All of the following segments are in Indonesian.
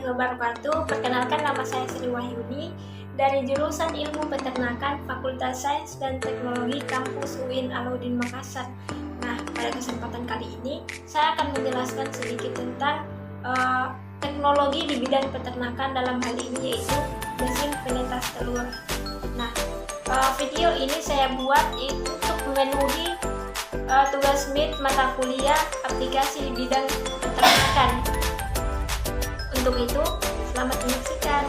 warahmatullahi wabarakatuh. Perkenalkan, nama saya Sri Wahyuni dari jurusan Ilmu Peternakan Fakultas Sains dan Teknologi Kampus UIN Alauddin Makassar. Nah, pada kesempatan kali ini saya akan menjelaskan sedikit tentang teknologi di bidang peternakan, dalam hal ini yaitu mesin penetas telur. Nah, video ini saya buat untuk memenuhi tugas MIT mata kuliah aplikasi di bidang peternakan. Untuk itu, selamat menyaksikan.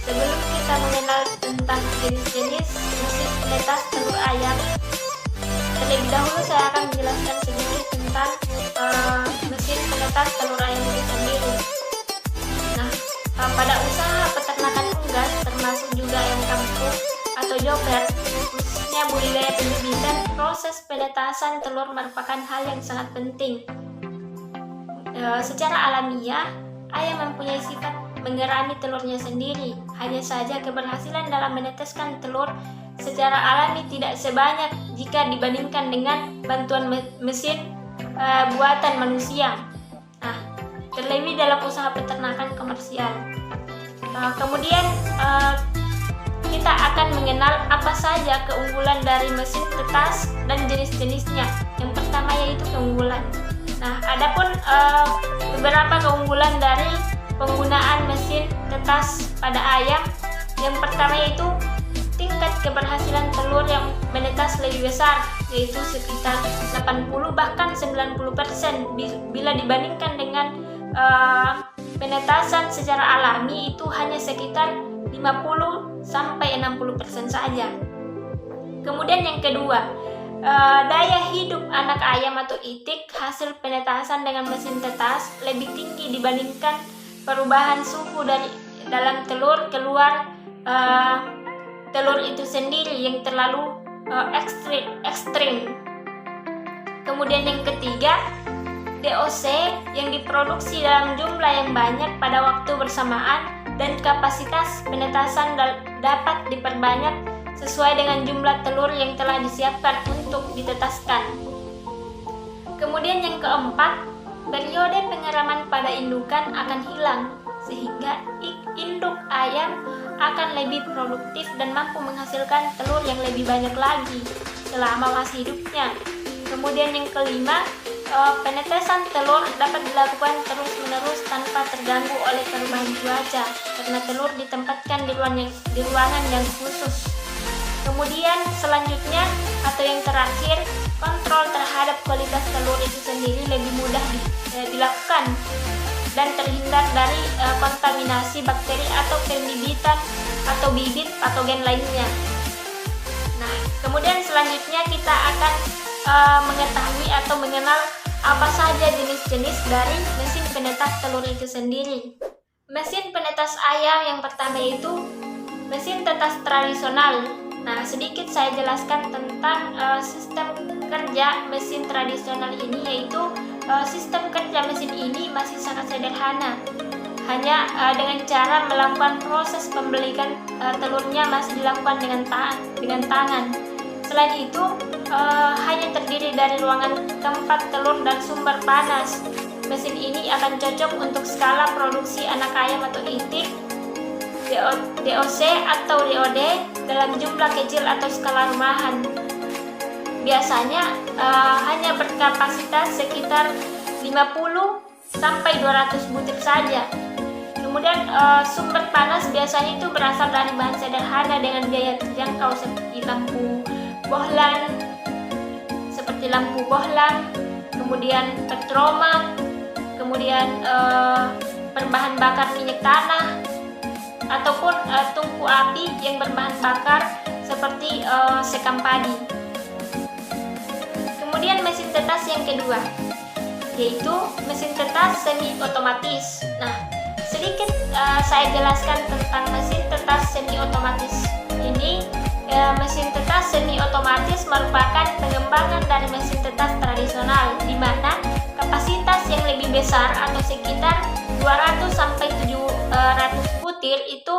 Sebelum kita mengenal tentang jenis-jenis mesin penetas telur ayam, terlebih dahulu saya akan menjelaskan sedikit tentang mesin penetas telur ayam itu sendiri. Nah, pada usaha peternakan unggas, termasuk juga ayam kampung atau joper, khususnya budidaya pembibitan, proses penetasan telur merupakan hal yang sangat penting. Secara alamiah, ayam mempunyai sifat mengerami telurnya sendiri. Hanya saja keberhasilan dalam menetaskan telur secara alami tidak sebanyak jika dibandingkan dengan bantuan mesin buatan manusia. Nah, terlebih dalam usaha peternakan komersial. Kemudian kita akan mengenal apa saja keunggulan dari mesin tetas dan jenis-jenisnya. Yang pertama yaitu keunggulan. Nah, adapun beberapa keunggulan dari penggunaan mesin tetas pada ayam. Yang pertama yaitu tingkat keberhasilan telur yang menetas lebih besar, yaitu sekitar 80 bahkan 90% bila dibandingkan dengan penetasan secara alami itu hanya sekitar 50 sampai 60% saja. Kemudian yang kedua, daya hidup anak ayam atau itik hasil penetasan dengan mesin tetas lebih tinggi dibandingkan perubahan suhu dari dalam telur keluar telur itu sendiri yang terlalu ekstrim. Kemudian yang ketiga, DOC yang diproduksi dalam jumlah yang banyak pada waktu bersamaan dan kapasitas penetasan dapat diperbanyak sesuai dengan jumlah telur yang telah disiapkan untuk ditetaskan. Kemudian yang keempat, periode pengeraman pada indukan akan hilang sehingga induk ayam akan lebih produktif dan mampu menghasilkan telur yang lebih banyak lagi selama masa hidupnya. Kemudian yang kelima, penetesan telur dapat dilakukan terus-menerus tanpa terganggu oleh perubahan cuaca karena telur ditempatkan di ruangan yang khusus. Kemudian selanjutnya atau yang terakhir, kontrol terhadap kualitas telur itu sendiri lebih mudah dilakukan dan terhindar dari kontaminasi bakteri atau pembibitan atau bibit patogen lainnya. Nah, kemudian selanjutnya kita akan mengetahui atau mengenal apa saja jenis-jenis dari mesin penetas telur itu sendiri. Mesin penetas ayam yang pertama itu mesin tetas tradisional. Nah, sedikit saya jelaskan tentang sistem kerja mesin tradisional ini, yaitu sistem kerja mesin ini masih sangat sederhana. Hanya dengan cara melakukan proses pembelikan telurnya masih dilakukan dengan tangan. Selain itu, hanya terdiri dari ruangan tempat telur dan sumber panas. Mesin ini akan cocok untuk skala produksi anak ayam atau itik, DOC atau DOD dalam jumlah kecil atau skala rumahan. Biasanya hanya berkapasitas sekitar 50 sampai 200 butir saja. Kemudian sumber panas biasanya itu berasal dari bahan sederhana dengan biaya terjangkau seperti lampu bohlam, kemudian petroma, kemudian berbahan bakar minyak tanah, ataupun tungku api yang berbahan bakar seperti sekam padi. Kemudian mesin tetas yang kedua, yaitu mesin tetas semi otomatis. Nah, sedikit saya jelaskan tentang mesin tetas semi otomatis ini. Mesin tetas semi otomatis merupakan pengembangan dari mesin tetas tradisional, di mana kapasitas yang lebih besar atau sekitar 200 sampai 700 butir itu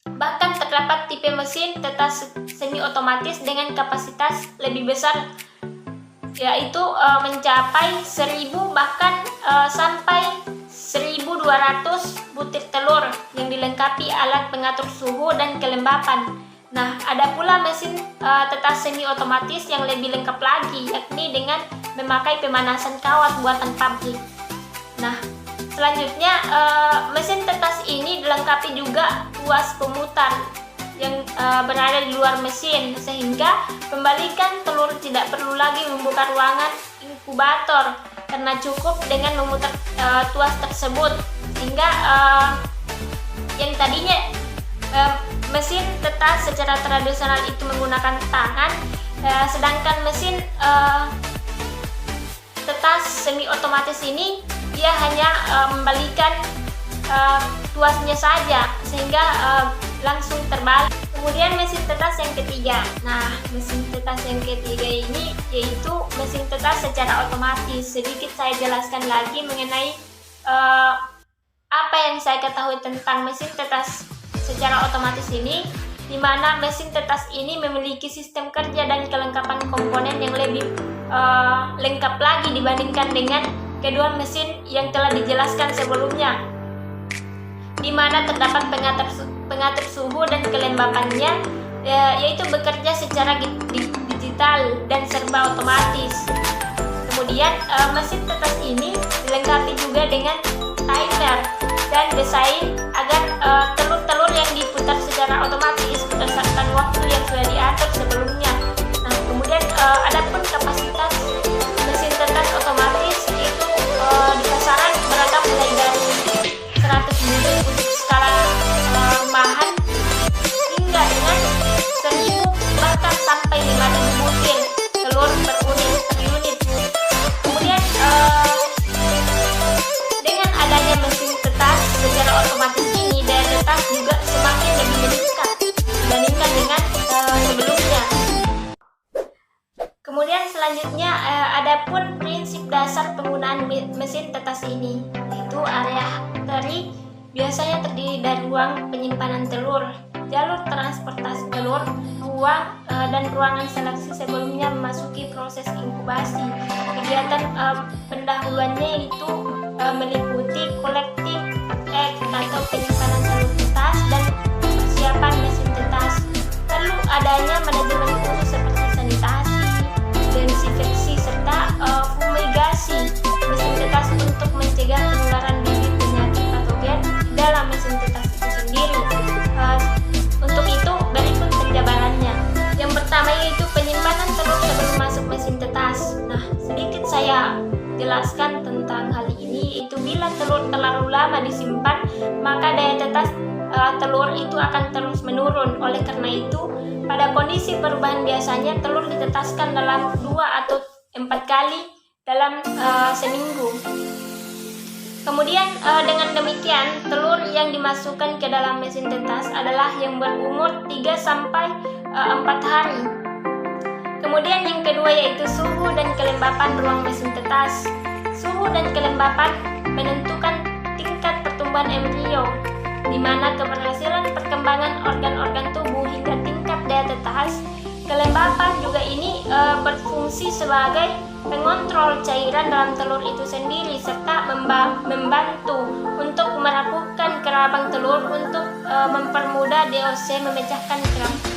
Bahkan terdapat tipe mesin tetas semi otomatis dengan kapasitas lebih besar, yaitu mencapai 1000 bahkan sampai 1200 butir telur yang dilengkapi alat pengatur suhu dan kelembapan. Nah, ada pula mesin tetas semi otomatis yang lebih lengkap lagi, yakni dengan memakai pemanasan kawat buatan pabrik. Nah, selanjutnya mesin tetas ini dilengkapi juga tuas pemutar yang berada di luar mesin, sehingga pembalikan telur tidak perlu lagi membuka ruangan inkubator karena cukup dengan memutar tuas tersebut, sehingga yang tadinya mesin tetas secara tradisional itu menggunakan tangan, sedangkan mesin tetas semi otomatis ini dia hanya membalikan tuasnya saja, sehingga langsung terbalik. Kemudian mesin tetas yang ketiga. Nah, mesin tetas yang ketiga ini yaitu mesin tetas secara otomatis. Sedikit saya jelaskan lagi mengenai apa yang saya ketahui tentang mesin tetas secara otomatis ini, di mana mesin tetas ini memiliki sistem kerja dan kelengkapan komponen yang lebih lengkap lagi dibandingkan dengan kedua mesin yang telah dijelaskan sebelumnya, di mana terdapat pengatur suhu dan kelembapannya, yaitu bekerja secara digital dan serba otomatis. Kemudian mesin tetas ini dilengkapi juga dengan timer dan desain agar telur-telur yang diputar secara otomatis berdasarkan waktu yang sudah diatur sebelumnya. Nah, kemudian adapun kapasitas mesin tetas otomatis itu di pasaran beragam mulai dari 100 butir untuk skala rumahan hingga dengan 1000 bahkan sampai 5000 butir telur per unit. Kemudian dengan adanya mesin tetas secara otomatis ini, daya tetas juga semakin lebih meningkat dibandingkan dengan sebelumnya. Kemudian selanjutnya adapun prinsip dasar penggunaan mesin tetas ini, yaitu area teri biasanya terdiri dari ruang penyimpanan telur, jalur transportasi telur, ruang dan ruangan seleksi sebelumnya memasuki proses inkubasi. Kegiatan pendahuluannya itu meliputi collecting egg atau penyimpanan telur tetas dan persiapan mesin tetas. Perlu adanya manajemen khusus seperti sanitasi, desinfeksi serta fumigasi mesin tetas untuk mencegah penularan bibit penyakit patogen dalam mesin tetas itu sendiri. Untuk itu berikut penjabarannya. Yang pertama yaitu penyimpanan telur sebelum masuk mesin tetas. Nah, sedikit saya jelaskan tentang hal ini, yaitu bila telur terlalu lama disimpan, maka daya tetas telur itu akan terus menurun. Oleh karena itu, pada kondisi perubahan biasanya telur ditetaskan dalam 2 atau 4 kali dalam seminggu. Kemudian dengan demikian, telur yang dimasukkan ke dalam mesin tetas adalah yang berumur 3 sampai 4 hari. Kemudian yang kedua yaitu suhu dan kelembapan ruang mesin tetas. Suhu dan kelembapan menentukan tingkat pertumbuhan embrio, di mana keberhasilan perkembangan organ-organ tubuh hingga tingkat daya tetas. Kelembapan juga ini berfungsi sebagai pengontrol cairan dalam telur itu sendiri, serta membantu untuk merapuhkan kerabang telur untuk mempermudah DOC memecahkan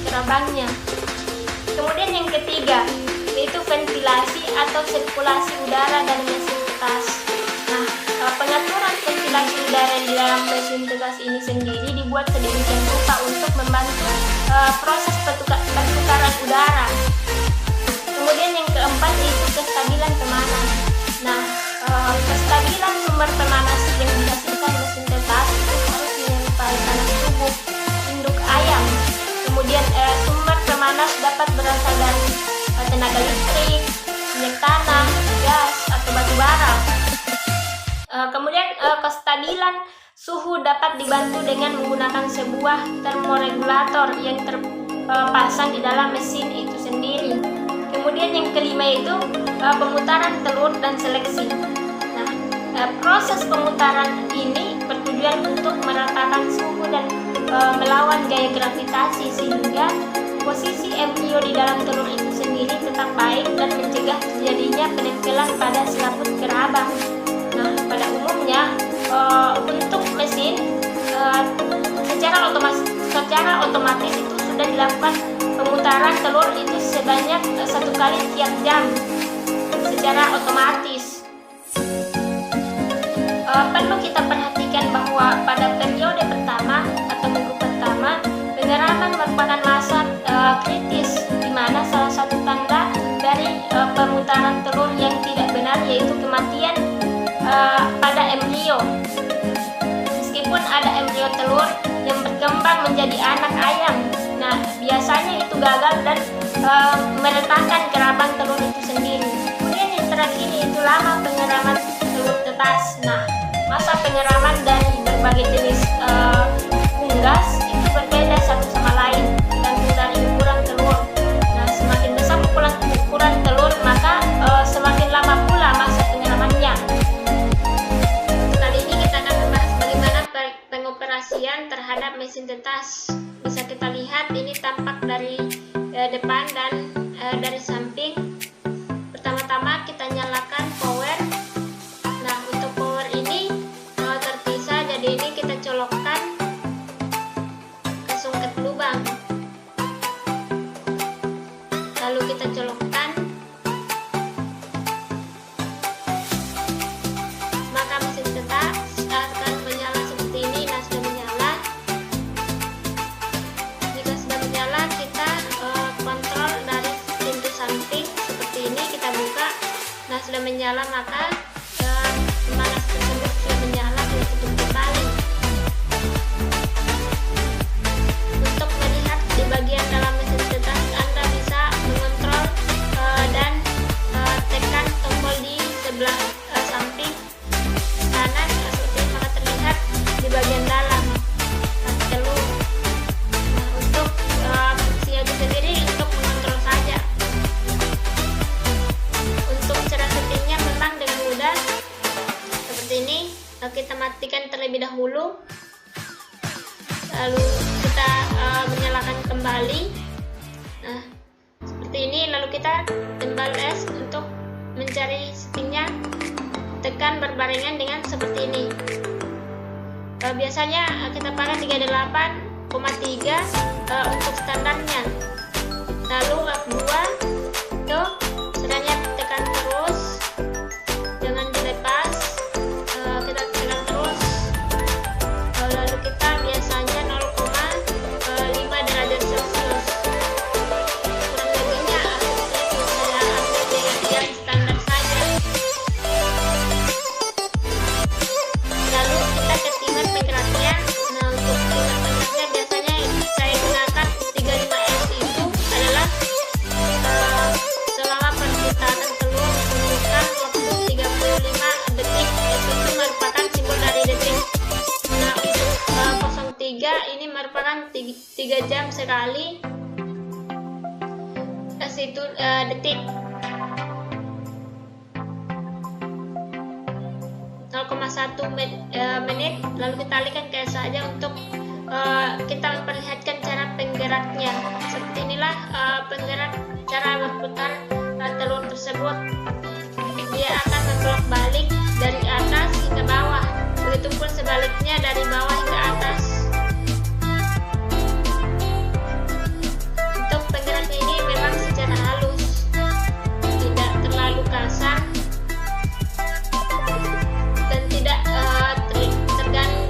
kerabangnya. Kemudian yang ketiga yaitu ventilasi atau sirkulasi udara dalam mesin tetas. Nah, pengaturan ventilasi udara di dalam mesin tetas ini sendiri dibuat sedemikian rupa untuk membantu proses pertukaran udara. Kemudian yang keempat yaitu kestabilan pemanas. Nah, kestabilan sumber pemanas yang dihasilkan mesin tetas itu harus menyerupai panas tubuh induk ayam. Kemudian sumber pemanas dapat berasal dari tenaga listrik, minyak tanah, gas, atau batu bara. Kemudian kestabilan suhu dapat dibantu dengan menggunakan sebuah termoregulator yang terpasang di dalam mesin itu sendiri. Kemudian yang kelima yaitu pemutaran telur dan seleksi. Nah, proses pemutaran ini bertujuan untuk meratakan suhu dan melawan gaya gravitasi, sehingga posisi embrio di dalam telur itu sendiri tetap baik dan mencegah terjadinya penempelan pada selaput gerabah. Nah, pada umumnya untuk mesin secara otomatis itu sudah dilakukan pemutaran telur itu sebanyak 1 kali tiap jam secara otomatis. Perlu kita perhatikan bahwa pada periode pertama atau minggu pertama, penyerapan merupakan masa kritis, di mana salah satu tanda dari pemutaran telur yang tidak benar yaitu kematian pada embrio. Meskipun ada embrio telur yang berkembang menjadi anak ayam, nah biasanya itu gagal dan meletakkan kerabang telur itu sendiri. Kemudian yang terakhir yaitu lama penyeraman telur tetas. Nah, masa penyeraman dari berbagai jenis unggas itu berbeda satu sama lain tergantung dari ukuran telur. Nah, semakin besar ukuran telur, maka semakin lama pula masa penyeramannya. Kali ini kita akan membahas bagaimana pengoperasian terhadap mesin tetas. Bisa kita lihat ini tampak dari depan dan dari samping. Pertama-tama kita nyalakan power. Nah, untuk power ini terpisah, jadi ini kita colokkan ke sungket lubang, lalu kita colokkan, maka mesin tetas akan menyala seperti ini. Nah, sudah menyala. Jika sudah menyala, kita kontrol dari pintu samping seperti ini, kita buka. Nah, sudah menyala, maka pemanas tersebut sudah menyala, kita tutup kembali. Untuk melihat di bagian dalam mesin tetas, Anda bisa mengontrol dan tekan tombol di sebelah samping kanan seperti ini, maka terlihat di bagian dalam telur. Nah, untuk fungsinya itu sendiri untuk mengontrol saja. Untuk cara settingnya memang dengan mudah seperti ini. Kita matikan terlebih dahulu, lalu kita menyalakan kembali. Nah, seperti ini, lalu kita tembal S untuk mencari settingnya. Tekan berbarengan dengan seperti ini. Biasanya kita pakai 38,3 untuk standarnya. Lalu F2 itu sedangnya tekan terus, jangan dilepas. Kita tekan terus, lalu kita biasanya 0,5 derajat Celcius. Kurang lebihnya saya ambil yang standar saja. Lalu kita ke timer penggeraknya. Nah, untuk timer penggeraknya biasanya saya gunakan 35S. Itu adalah selama perputaran telur membutuhkan waktu 35 detik. Itu merupakan simbol dari detik. Nah, untuk 03 ini merupakan 3 jam sekali. Itu detik. 0,1 menit. Lalu kita alihkan ke saja untuk kita memperlihatkan cara penggeraknya. Seperti inilah penggerak cara berputar telur tersebut. Dia akan membolak balik dari atas hingga bawah. Begitupun sebaliknya dari bawah hingga atas. Untuk penggeraknya ini memang secara halus, tidak terlalu kasar dan tidak terganggu,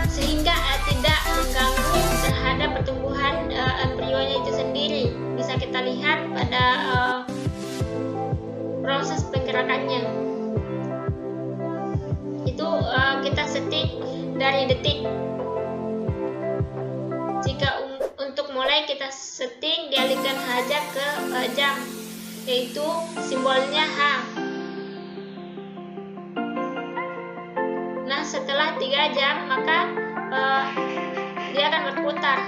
sehingga tidak mengganggu terhadap pertumbuhan embrionya itu sendiri. Bisa kita lihat pada proses penggerakannya. Itu kita setting dari detik. Jika untuk mulai kita setting, dialihkan saja ke jam, yaitu simbolnya H. Nah, setelah 3 jam maka dia akan berputar.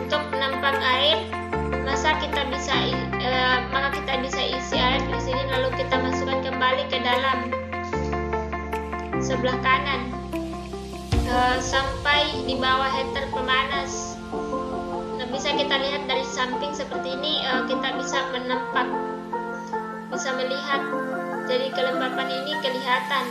Untuk menampang air, maka kita bisa isi air di sini, lalu kita masukkan kembali ke dalam sebelah kanan. sampai di bawah heater pemanas. Nah, bisa kita lihat dari samping seperti ini, kita bisa melihat, jadi kelembapan ini kelihatan.